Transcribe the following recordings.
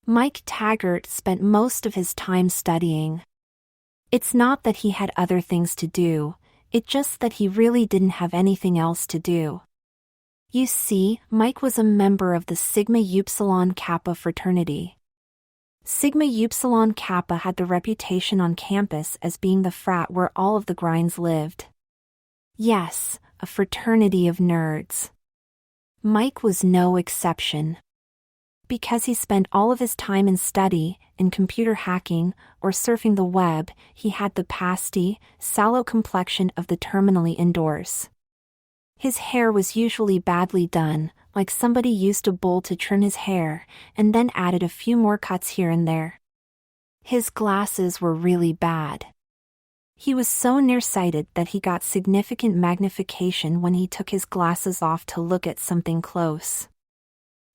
Mike Taggart spent most of his time studying. It's not that he had other things to do, it's just that he really didn't have anything else to do. You see, Mike was a member of the Sigma Upsilon Kappa fraternity. Sigma Upsilon Kappa had the reputation on campus as being the frat where all of the grinds lived. Yes, a fraternity of nerds. Mike was no exception. Because he spent all of his time in study, in computer hacking, or surfing the web, he had the pasty, sallow complexion of the terminally indoors. His hair was usually badly done, like somebody used a bowl to trim his hair, and then added a few more cuts here and there. His glasses were really bad. He was so nearsighted that he got significant magnification when he took his glasses off to look at something close.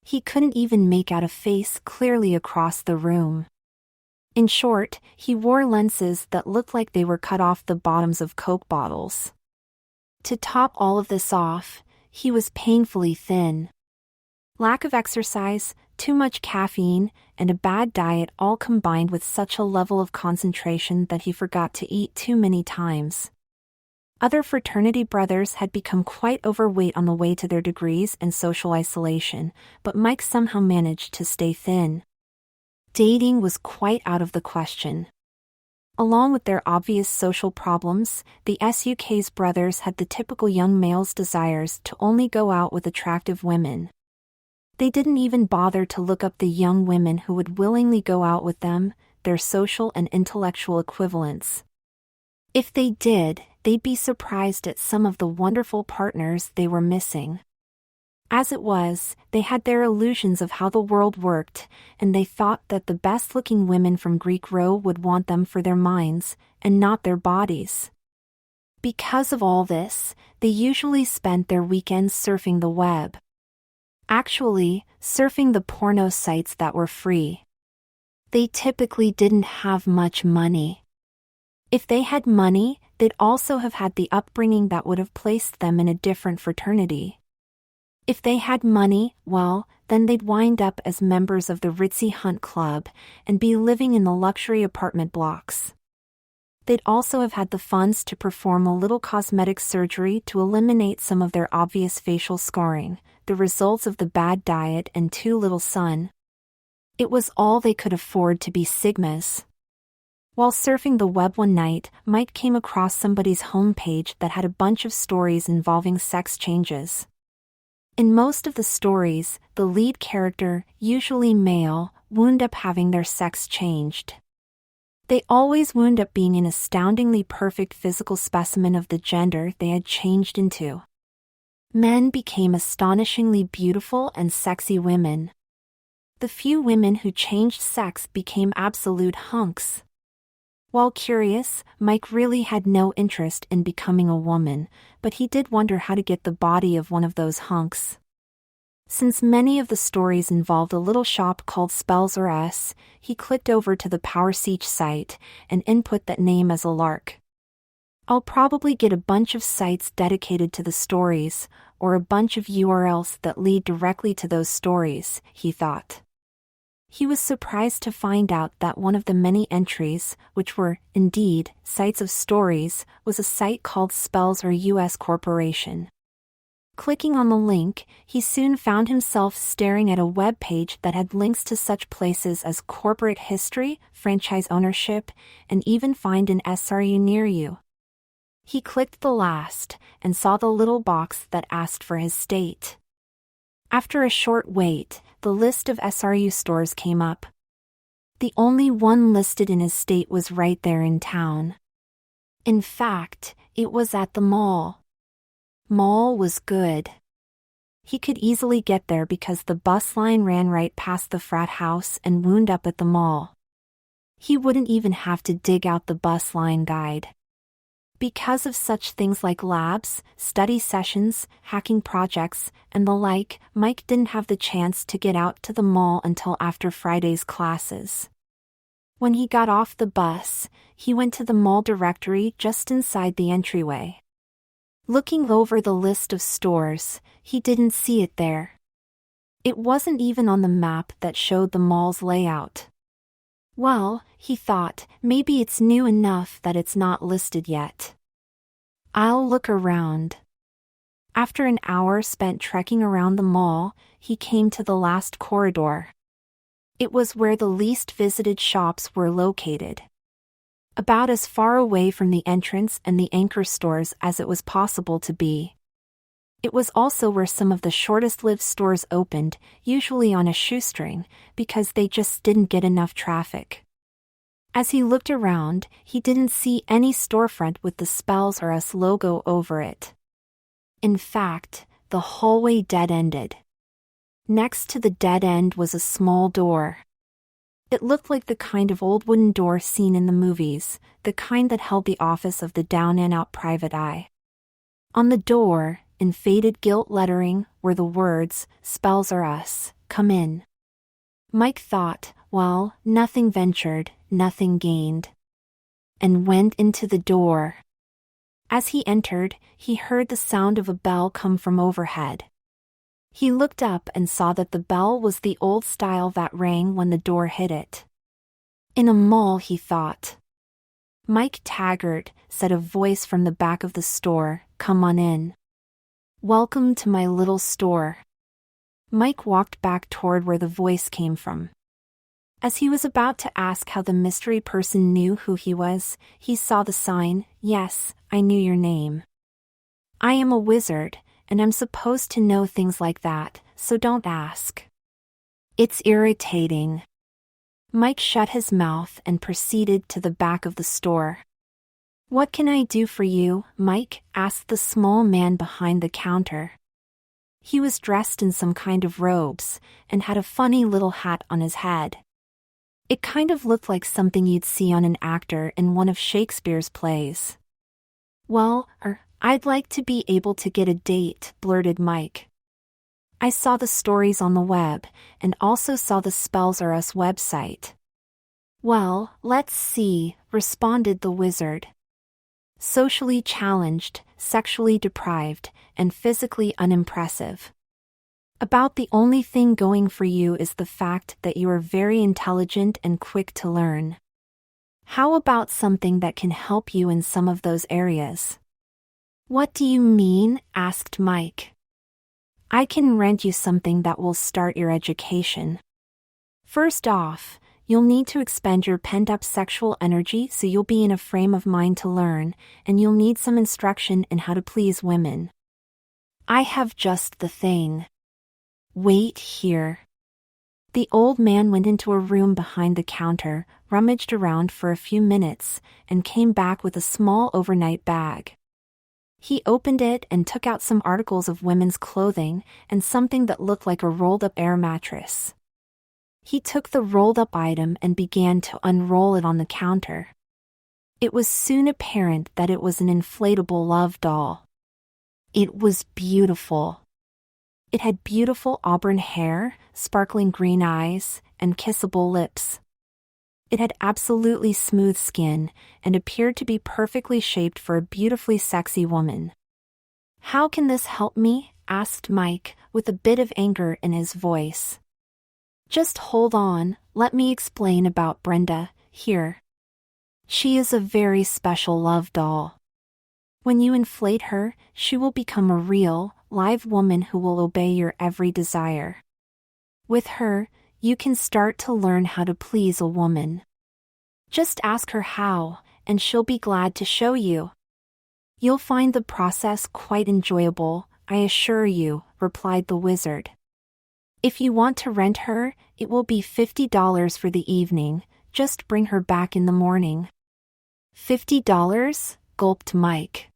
He couldn't even make out a face clearly across the room. In short, he wore lenses that looked like they were cut off the bottoms of Coke bottles. To top all of this off, he was painfully thin. Lack of exercise, too much caffeine, and a bad diet all combined with such a level of concentration that he forgot to eat too many times. Other fraternity brothers had become quite overweight on the way to their degrees and social isolation, but Mike somehow managed to stay thin. Dating was quite out of the question. Along with their obvious social problems, the SUK's brothers had the typical young male's desires to only go out with attractive women. They didn't even bother to look up the young women who would willingly go out with them, their social and intellectual equivalents. If they did, they'd be surprised at some of the wonderful partners they were missing. As it was, they had their illusions of how the world worked, and they thought that the best-looking women from Greek Row would want them for their minds, and not their bodies. Because of all this, they usually spent their weekends surfing the web. Actually, surfing the porno sites that were free. They typically didn't have much money. If they had money, they'd also have had the upbringing that would have placed them in a different fraternity. If they had money, well, then they'd wind up as members of the ritzy Hunt Club and be living in the luxury apartment blocks. They'd also have had the funds to perform a little cosmetic surgery to eliminate some of their obvious facial scarring, the results of the bad diet and too little sun. It was all they could afford to be Sigmas. While surfing the web one night, Mike came across somebody's homepage that had a bunch of stories involving sex changes. In most of the stories, the lead character, usually male, wound up having their sex changed. They always wound up being an astoundingly perfect physical specimen of the gender they had changed into. Men became astonishingly beautiful and sexy women. The few women who changed sex became absolute hunks. While curious, Mike really had no interest in becoming a woman, but he did wonder how to get the body of one of those hunks. Since many of the stories involved a little shop called Spells or S, he clicked over to the PowerSearch site and input that name as a lark. I'll probably get a bunch of sites dedicated to the stories, or a bunch of URLs that lead directly to those stories, he thought. He was surprised to find out that one of the many entries, which were, indeed, sites of stories, was a site called Spells or US Corporation. Clicking on the link, he soon found himself staring at a web page that had links to such places as corporate history, franchise ownership, and even find an SRU near you. He clicked the last, and saw the little box that asked for his state. After a short wait, the list of SRU stores came up. The only one listed in his state was right there in town. In fact, it was at the mall. Mall was good. He could easily get there because the bus line ran right past the frat house and wound up at the mall. He wouldn't even have to dig out the bus line guide. Because of such things like labs, study sessions, hacking projects, and the like, Mike didn't have the chance to get out to the mall until after Friday's classes. When he got off the bus, he went to the mall directory just inside the entryway. Looking over the list of stores, he didn't see it there. It wasn't even on the map that showed the mall's layout. Well, he thought, maybe it's new enough that it's not listed yet. I'll look around. After an hour spent trekking around the mall, he came to the last corridor. It was where the least visited shops were located. About as far away from the entrance and the anchor stores as it was possible to be. It was also where some of the shortest-lived stores opened, usually on a shoestring, because they just didn't get enough traffic. As he looked around, he didn't see any storefront with the Spells or Us logo over it. In fact, the hallway dead-ended. Next to the dead end was a small door. It looked like the kind of old wooden door seen in the movies, the kind that held the office of the down-and-out private eye. On the door, in faded gilt lettering, were the words, "Spells or Us, come in." Mike thought, well, nothing ventured, nothing gained. And went into the door. As he entered, he heard the sound of a bell come from overhead. He looked up and saw that the bell was the old style that rang when the door hit it. In a mall, he thought. "Mike Taggart," said a voice from the back of the store, "come on in. Welcome to my little store." Mike walked back toward where the voice came from. As he was about to ask how the mystery person knew who he was, he saw the sign, "Yes, I knew your name. I am a wizard, and I'm supposed to know things like that, so don't ask." It's irritating. Mike shut his mouth and proceeded to the back of the store. "What can I do for you, Mike?" asked the small man behind the counter. He was dressed in some kind of robes, and had a funny little hat on his head. It kind of looked like something you'd see on an actor in one of Shakespeare's plays. "Well, I'd like to be able to get a date," blurted Mike. "I saw the stories on the web, and also saw the Spells or Us website." "Well, let's see," responded the wizard. "Socially challenged, sexually deprived, and physically unimpressive. About the only thing going for you is the fact that you are very intelligent and quick to learn. How about something that can help you in some of those areas?" "What do you mean?" asked Mike. "I can rent you something that will start your education. First off, you'll need to expend your pent-up sexual energy so you'll be in a frame of mind to learn, and you'll need some instruction in how to please women. I have just the thing. Wait here." The old man went into a room behind the counter, rummaged around for a few minutes, and came back with a small overnight bag. He opened it and took out some articles of women's clothing and something that looked like a rolled-up air mattress. He took the rolled-up item and began to unroll it on the counter. It was soon apparent that it was an inflatable love doll. It was beautiful. It had beautiful auburn hair, sparkling green eyes, and kissable lips. It had absolutely smooth skin, and appeared to be perfectly shaped for a beautifully sexy woman. "How can this help me?" asked Mike, with a bit of anger in his voice. "Just hold on, let me explain about Brenda, here. She is a very special love doll. When you inflate her, she will become a real, live woman who will obey your every desire. With her, you can start to learn how to please a woman. Just ask her how, and she'll be glad to show you. You'll find the process quite enjoyable, I assure you," replied the wizard. "If you want to rent her, it will be $50 for the evening, just bring her back in the morning." $50? Gulped Mike.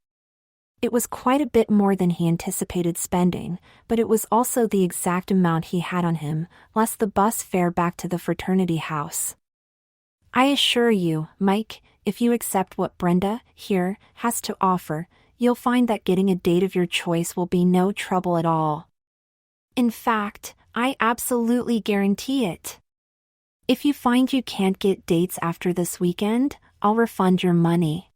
It was quite a bit more than he anticipated spending, but it was also the exact amount he had on him, less the bus fare back to the fraternity house. "I assure you, Mike, if you accept what Brenda, here, has to offer, you'll find that getting a date of your choice will be no trouble at all. In fact, I absolutely guarantee it. If you find you can't get dates after this weekend, I'll refund your money."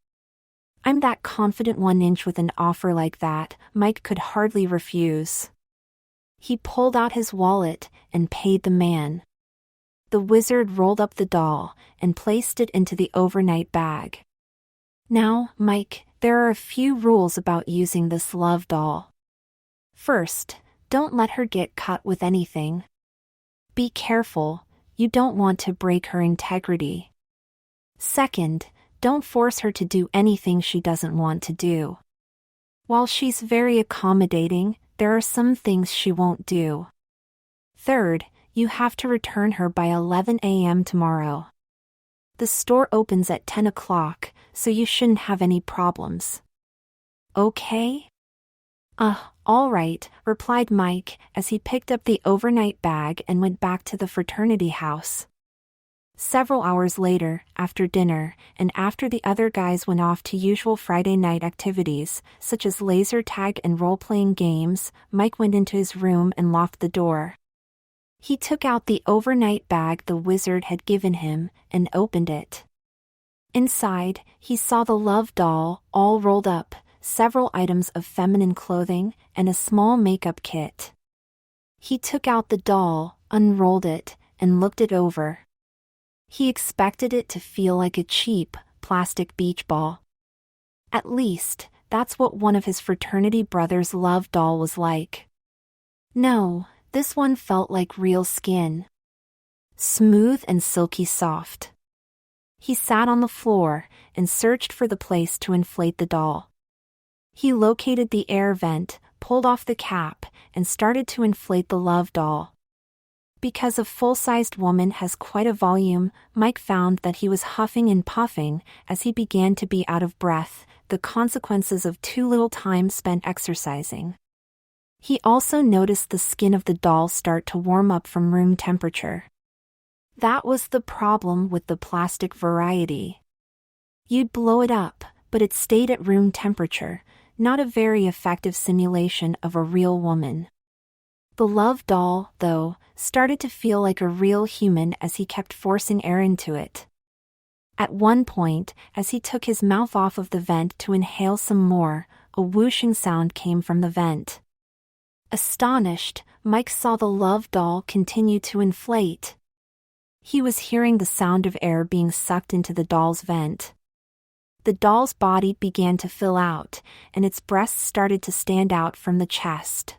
I'm that confident 1 inch with an offer like that, Mike could hardly refuse. He pulled out his wallet and paid the man. The wizard rolled up the doll and placed it into the overnight bag. Now, Mike, there are a few rules about using this love doll. First, don't let her get caught with anything. Be careful, you don't want to break her integrity. Second, don't force her to do anything she doesn't want to do. While she's very accommodating, there are some things she won't do. Third, you have to return her by 11 a.m. tomorrow. The store opens at 10 o'clock, so you shouldn't have any problems. Okay? All right, replied Mike as he picked up the overnight bag and went back to the fraternity house. Several hours later, after dinner, and after the other guys went off to usual Friday night activities, such as laser tag and role-playing games, Mike went into his room and locked the door. He took out the overnight bag the wizard had given him and opened it. Inside, he saw the love doll, all rolled up, several items of feminine clothing, and a small makeup kit. He took out the doll, unrolled it, and looked it over. He expected it to feel like a cheap, plastic beach ball. At least, that's what one of his fraternity brothers' love doll was like. No, this one felt like real skin. Smooth and silky soft. He sat on the floor and searched for the place to inflate the doll. He located the air vent, pulled off the cap, and started to inflate the love doll. Because a full-sized woman has quite a volume, Mike found that he was huffing and puffing as he began to be out of breath, the consequences of too little time spent exercising. He also noticed the skin of the doll start to warm up from room temperature. That was the problem with the plastic variety. You'd blow it up, but it stayed at room temperature, not a very effective simulation of a real woman. The love doll, though, started to feel like a real human as he kept forcing air into it. At one point, as he took his mouth off of the vent to inhale some more, a whooshing sound came from the vent. Astonished, Mike saw the love doll continue to inflate. He was hearing the sound of air being sucked into the doll's vent. The doll's body began to fill out, and its breasts started to stand out from the chest.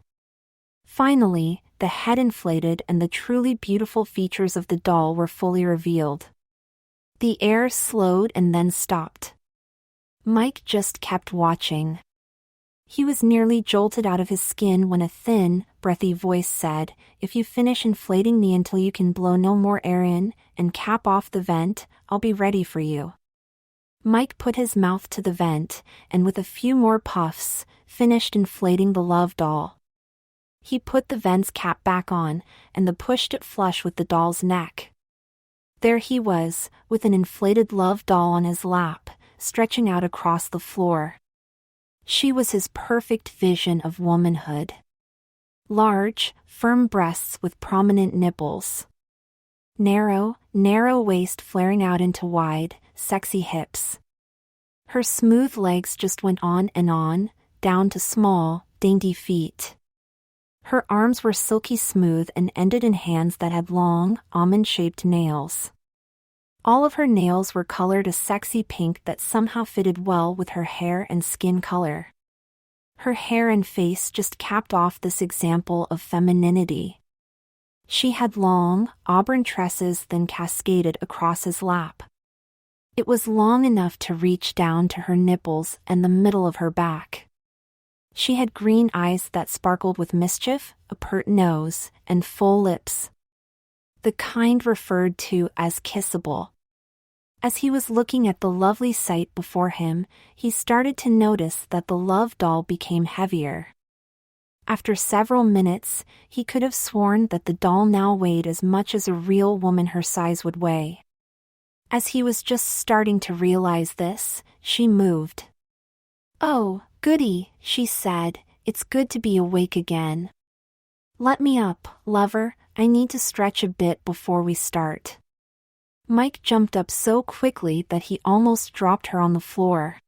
Finally, the head inflated and the truly beautiful features of the doll were fully revealed. The air slowed and then stopped. Mike just kept watching. He was nearly jolted out of his skin when a thin, breathy voice said, "If you finish inflating me until you can blow no more air in, and cap off the vent, I'll be ready for you." Mike put his mouth to the vent, and with a few more puffs, finished inflating the love doll. He put the vent's cap back on, and pushed it flush with the doll's neck. There he was, with an inflated love doll on his lap, stretching out across the floor. She was his perfect vision of womanhood. Large, firm breasts with prominent nipples. Narrow waist flaring out into wide, sexy hips. Her smooth legs just went on and on, down to small, dainty feet. Her arms were silky smooth and ended in hands that had long, almond-shaped nails. All of her nails were colored a sexy pink that somehow fitted well with her hair and skin color. Her hair and face just capped off this example of femininity. She had long, auburn tresses then cascaded across his lap. It was long enough to reach down to her nipples and the middle of her back. She had green eyes that sparkled with mischief, a pert nose, and full lips. The kind referred to as kissable. As he was looking at the lovely sight before him, he started to notice that the love doll became heavier. After several minutes, he could have sworn that the doll now weighed as much as a real woman her size would weigh. As he was just starting to realize this, she moved. "Oh, goody," she said, "it's good to be awake again. Let me up, lover, I need to stretch a bit before we start." Mike jumped up so quickly that he almost dropped her on the floor.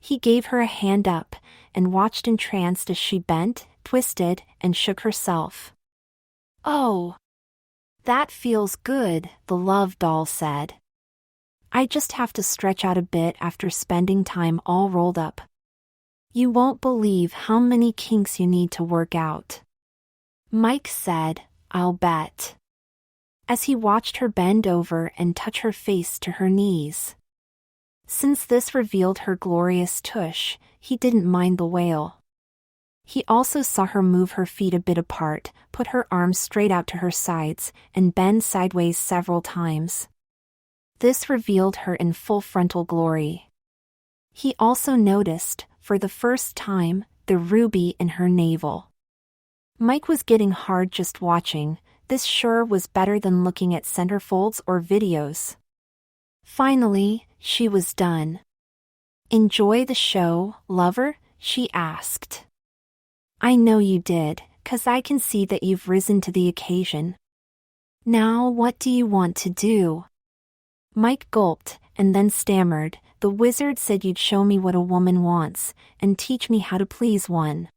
He gave her a hand up, and watched entranced as she bent, twisted, and shook herself. "Oh, that feels good," the love doll said. "I just have to stretch out a bit after spending time all rolled up. You won't believe how many kinks you need to work out." Mike said, "I'll bet," as he watched her bend over and touch her face to her knees. Since this revealed her glorious tush, he didn't mind the wail. He also saw her move her feet a bit apart, put her arms straight out to her sides, and bend sideways several times. This revealed her in full frontal glory. He also noticed, for the first time, the ruby in her navel. Mike was getting hard just watching. This sure was better than looking at centerfolds or videos. Finally, she was done. "Enjoy the show, lover?" she asked. "I know you did, 'cause I can see that you've risen to the occasion. Now what do you want to do?" Mike gulped, and then stammered, "The wizard said you'd show me what a woman wants, and teach me how to please one."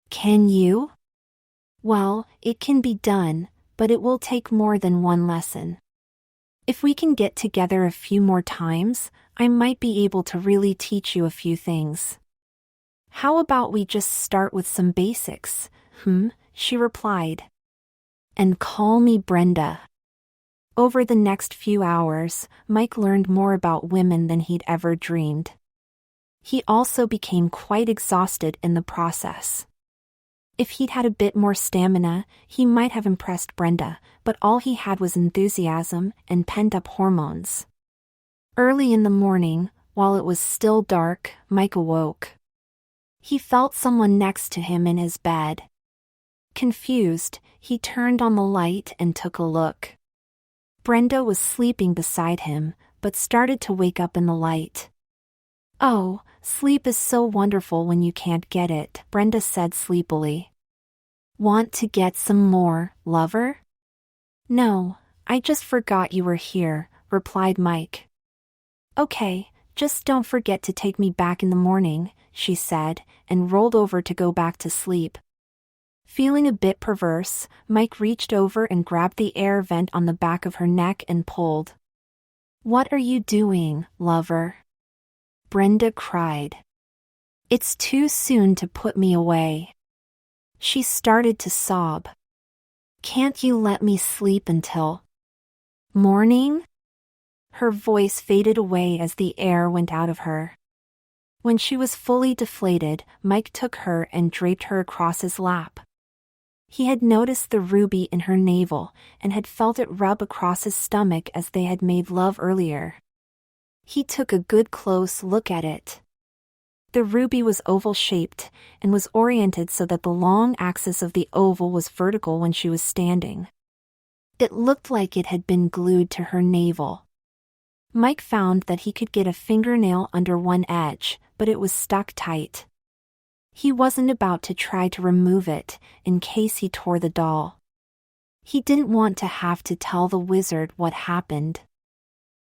"Can you?" "Well, it can be done, but it will take more than one lesson. If we can get together a few more times, I might be able to really teach you a few things." "How about we just start with some basics?" She replied. "And call me Brenda." Over the next few hours, Mike learned more about women than he'd ever dreamed. He also became quite exhausted in the process. If he'd had a bit more stamina, he might have impressed Brenda, but all he had was enthusiasm and pent-up hormones. Early in the morning, while it was still dark, Mike awoke. He felt someone next to him in his bed. Confused, he turned on the light and took a look. Brenda was sleeping beside him, but started to wake up in the light. "Oh, sleep is so wonderful when you can't get it," Brenda said sleepily. "Want to get some more, lover?" "No, I just forgot you were here," replied Mike. "Okay, just don't forget to take me back in the morning," she said, and rolled over to go back to sleep. Feeling a bit perverse, Mike reached over and grabbed the air vent on the back of her neck and pulled. "What are you doing, lover?" Brenda cried. "It's too soon to put me away." She started to sob. "Can't you let me sleep until morning?" Her voice faded away as the air went out of her. When she was fully deflated, Mike took her and draped her across his lap. He had noticed the ruby in her navel, and had felt it rub across his stomach as they had made love earlier. He took a good close look at it. The ruby was oval-shaped, and was oriented so that the long axis of the oval was vertical when she was standing. It looked like it had been glued to her navel. Mike found that he could get a fingernail under one edge, but it was stuck tight. He wasn't about to try to remove it, in case he tore the doll. He didn't want to have to tell the wizard what happened.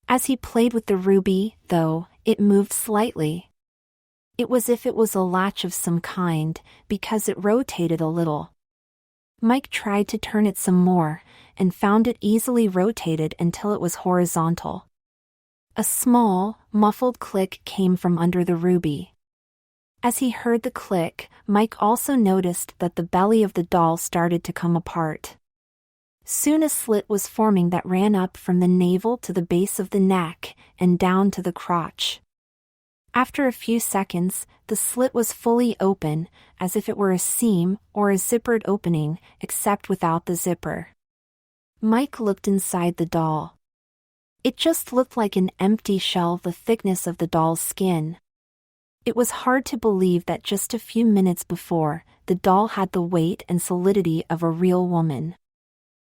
As he played with the ruby, though, it moved slightly. It was as if it was a latch of some kind, because it rotated a little. Mike tried to turn it some more, and found it easily rotated until it was horizontal. A small, muffled click came from under the ruby. As he heard the click, Mike also noticed that the belly of the doll started to come apart. Soon a slit was forming that ran up from the navel to the base of the neck, and down to the crotch. After a few seconds, the slit was fully open, as if it were a seam or a zippered opening, except without the zipper. Mike looked inside the doll. It just looked like an empty shell the thickness of the doll's skin. It was hard to believe that just a few minutes before, the doll had the weight and solidity of a real woman.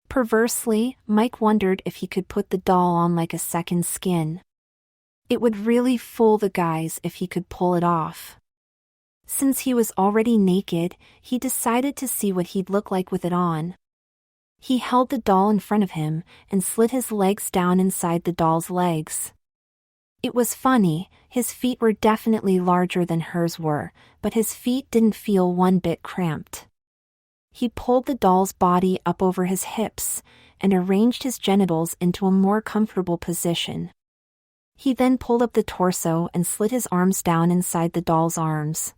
Perversely, Mike wondered if he could put the doll on like a second skin. It would really fool the guys if he could pull it off. Since he was already naked, he decided to see what he'd look like with it on. He held the doll in front of him, and slid his legs down inside the doll's legs. It was funny, his feet were definitely larger than hers were, but his feet didn't feel one bit cramped. He pulled the doll's body up over his hips and arranged his genitals into a more comfortable position. He then pulled up the torso and slid his arms down inside the doll's arms.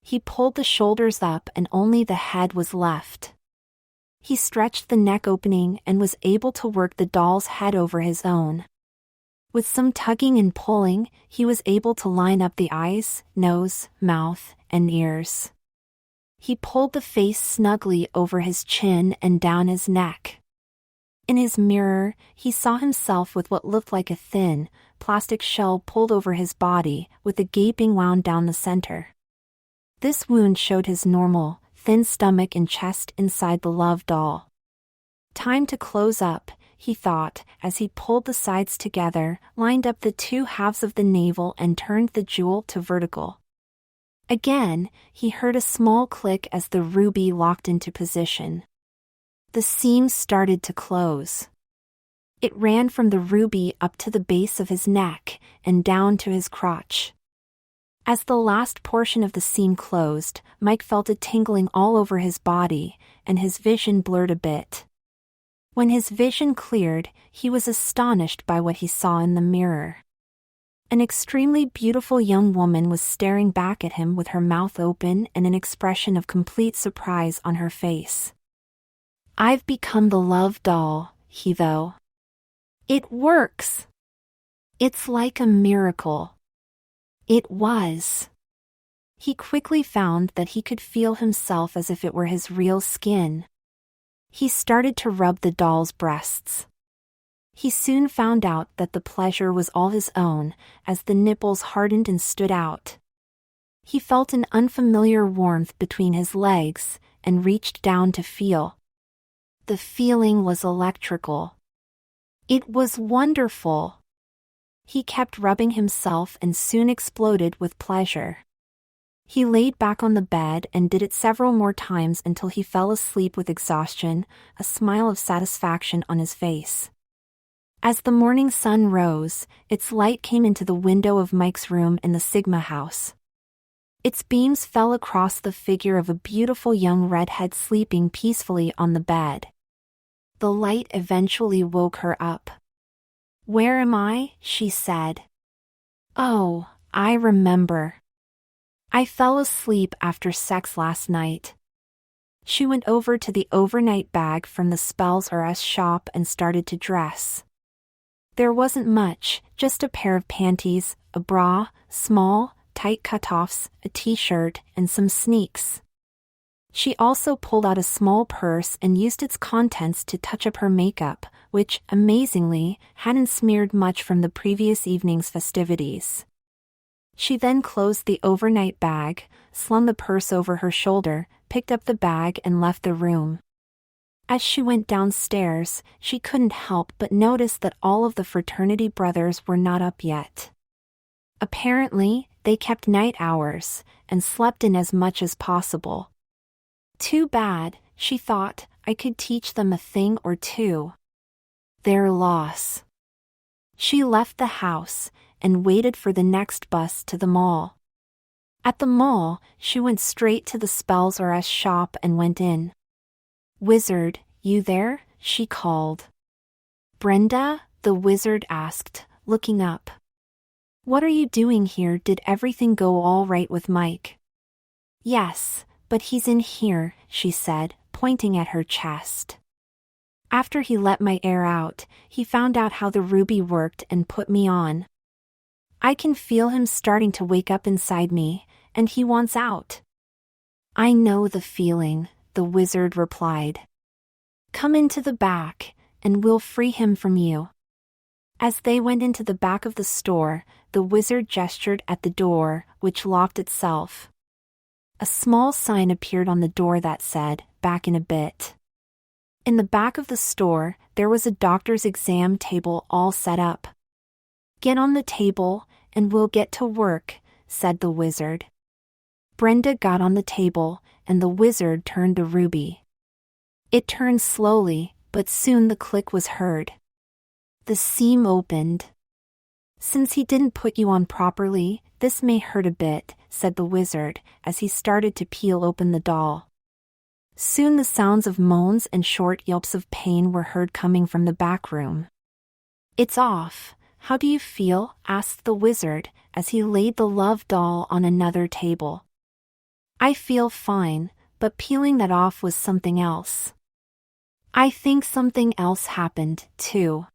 He pulled the shoulders up and only the head was left. He stretched the neck opening and was able to work the doll's head over his own. With some tugging and pulling, he was able to line up the eyes, nose, mouth, and ears. He pulled the face snugly over his chin and down his neck. In his mirror, he saw himself with what looked like a thin, plastic shell pulled over his body, with a gaping wound down the center. This wound showed his normal, thin stomach and chest inside the love doll. Time to close up, he thought, as he pulled the sides together, lined up the two halves of the navel and turned the jewel to vertical. Again, he heard a small click as the ruby locked into position. The seams started to close. It ran from the ruby up to the base of his neck and down to his crotch. As the last portion of the seam closed, Mike felt a tingling all over his body, and his vision blurred a bit. When his vision cleared, he was astonished by what he saw in the mirror. An extremely beautiful young woman was staring back at him with her mouth open and an expression of complete surprise on her face. "I've become the love doll, he though. It works! It's like a miracle." It was. He quickly found that he could feel himself as if it were his real skin. He started to rub the doll's breasts. He soon found out that the pleasure was all his own, as the nipples hardened and stood out. He felt an unfamiliar warmth between his legs, and reached down to feel. The feeling was electrical. It was wonderful. He kept rubbing himself and soon exploded with pleasure. He laid back on the bed and did it several more times until he fell asleep with exhaustion, a smile of satisfaction on his face. As the morning sun rose, its light came into the window of Mike's room in the Sigma house. Its beams fell across the figure of a beautiful young redhead sleeping peacefully on the bed. The light eventually woke her up. "Where am I?" she said. "Oh, I remember. I fell asleep after sex last night." She went over to the overnight bag from the Spells R Us shop and started to dress. There wasn't much, just a pair of panties, a bra, small, tight cutoffs, a t-shirt, and some sneaks. She also pulled out a small purse and used its contents to touch up her makeup, which, amazingly, hadn't smeared much from the previous evening's festivities. She then closed the overnight bag, slung the purse over her shoulder, picked up the bag and left the room. As she went downstairs, she couldn't help but notice that all of the fraternity brothers were not up yet. Apparently, they kept night hours, and slept in as much as possible. Too bad, she thought, I could teach them a thing or two. Their loss. She left the house, and waited for the next bus to the mall. At the mall, she went straight to the Spells R Us shop and went in. "Wizard, you there?" she called. "Brenda?" the wizard asked, looking up. "What are you doing here? Did everything go all right with Mike?" "Yes, but he's in here," she said, pointing at her chest. "After he let my air out, he found out how the ruby worked and put me on. I can feel him starting to wake up inside me, and he wants out." "I know the feeling," the wizard replied. "Come into the back, and we'll free him from you." As they went into the back of the store, the wizard gestured at the door, which locked itself. A small sign appeared on the door that said, "Back in a bit." In the back of the store, there was a doctor's exam table all set up. "Get on the table, and we'll get to work," said the wizard. Brenda got on the table, and the wizard turned the ruby. It turned slowly, but soon the click was heard. The seam opened. Since he didn't put you on properly, this may hurt a bit, said the wizard, as he started to peel open the doll. Soon the sounds of moans and short yelps of pain were heard coming from the back room. It's off. How do you feel? Asked the wizard, as he laid the love doll on another table. I feel fine, but peeling that off was something else. I think something else happened, too.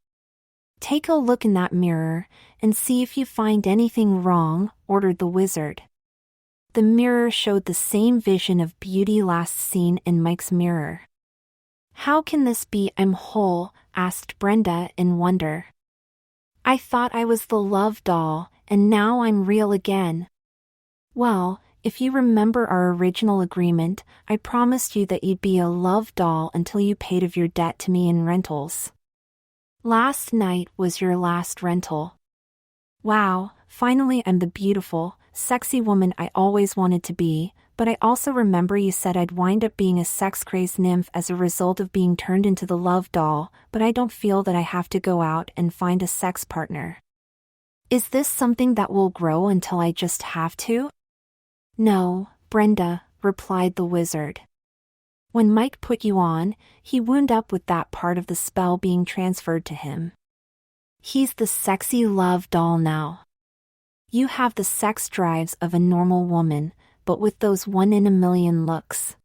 Take a look in that mirror, and see if you find anything wrong, ordered the wizard. The mirror showed the same vision of beauty last seen in Mike's mirror. How can this be? I'm whole, asked Brenda in wonder. I thought I was the love doll, and now I'm real again. Well, if you remember our original agreement, I promised you that you'd be a love doll until you paid off your debt to me in rentals. Last night was your last rental. Wow, finally I'm the beautiful, sexy woman I always wanted to be, but I also remember you said I'd wind up being a sex-crazed nymph as a result of being turned into the love doll, but I don't feel that I have to go out and find a sex partner. Is this something that will grow until I just have to? No, Brenda, replied the wizard. When Mike put you on, he wound up with that part of the spell being transferred to him. He's the sexy love doll now. You have the sex drives of a normal woman, but with those 1-in-a-million looks.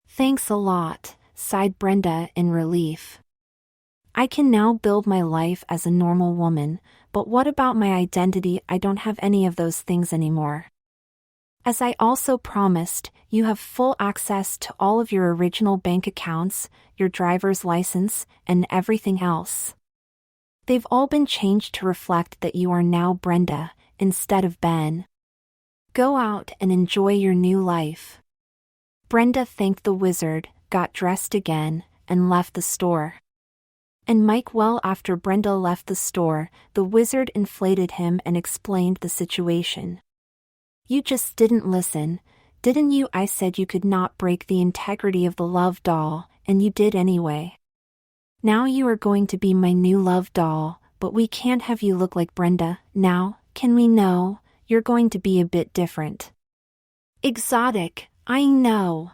Thanks a lot, sighed Brenda in relief. I can now build my life as a normal woman, but what about my identity? I don't have any of those things anymore. As I also promised, you have full access to all of your original bank accounts, your driver's license, and everything else. They've all been changed to reflect that you are now Brenda, instead of Ben. Go out and enjoy your new life. Brenda thanked the wizard, got dressed again, and left the store. And Mike, well, after Brenda left the store, the wizard inflated him and explained the situation. You just didn't listen, didn't you? I said you could not break the integrity of the love doll, and you did anyway. Now you are going to be my new love doll, but we can't have you look like Brenda, now, can we? No, you're going to be a bit different. Exotic, I know.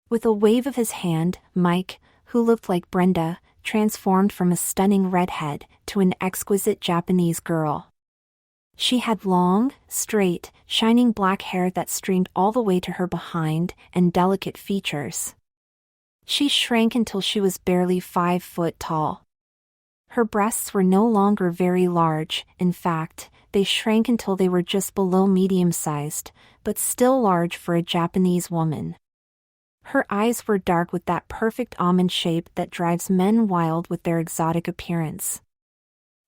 With a wave of his hand, Mike, who looked like Brenda, transformed from a stunning redhead to an exquisite Japanese girl. She had long, straight, shining black hair that streamed all the way to her behind, and delicate features. She shrank until she was barely 5 foot tall. Her breasts were no longer very large, in fact, they shrank until they were just below medium-sized, but still large for a Japanese woman. Her eyes were dark with that perfect almond shape that drives men wild with their exotic appearance.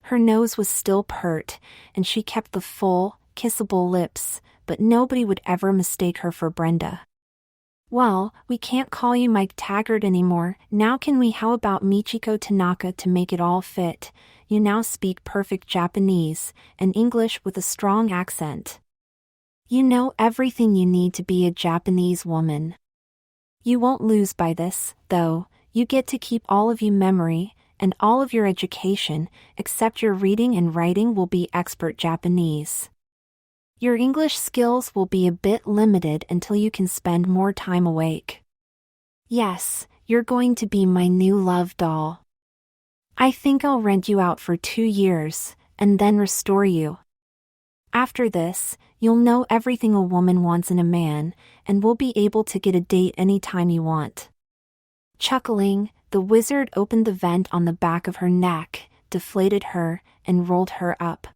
Her nose was still pert, and she kept the full, kissable lips, but nobody would ever mistake her for Brenda. Well, we can't call you Mike Taggart anymore, now can we? How about Michiko Tanaka to make it all fit? You now speak perfect Japanese, and English with a strong accent. You know everything you need to be a Japanese woman. You won't lose by this, though, you get to keep all of your memory, and all of your education, except your reading and writing will be expert Japanese. Your English skills will be a bit limited until you can spend more time awake. Yes, you're going to be my new love doll. I think I'll rent you out for 2 years, and then restore you. After this, you'll know everything a woman wants in a man, and will be able to get a date anytime you want. Chuckling, the wizard opened the vent on the back of her neck, deflated her, and rolled her up.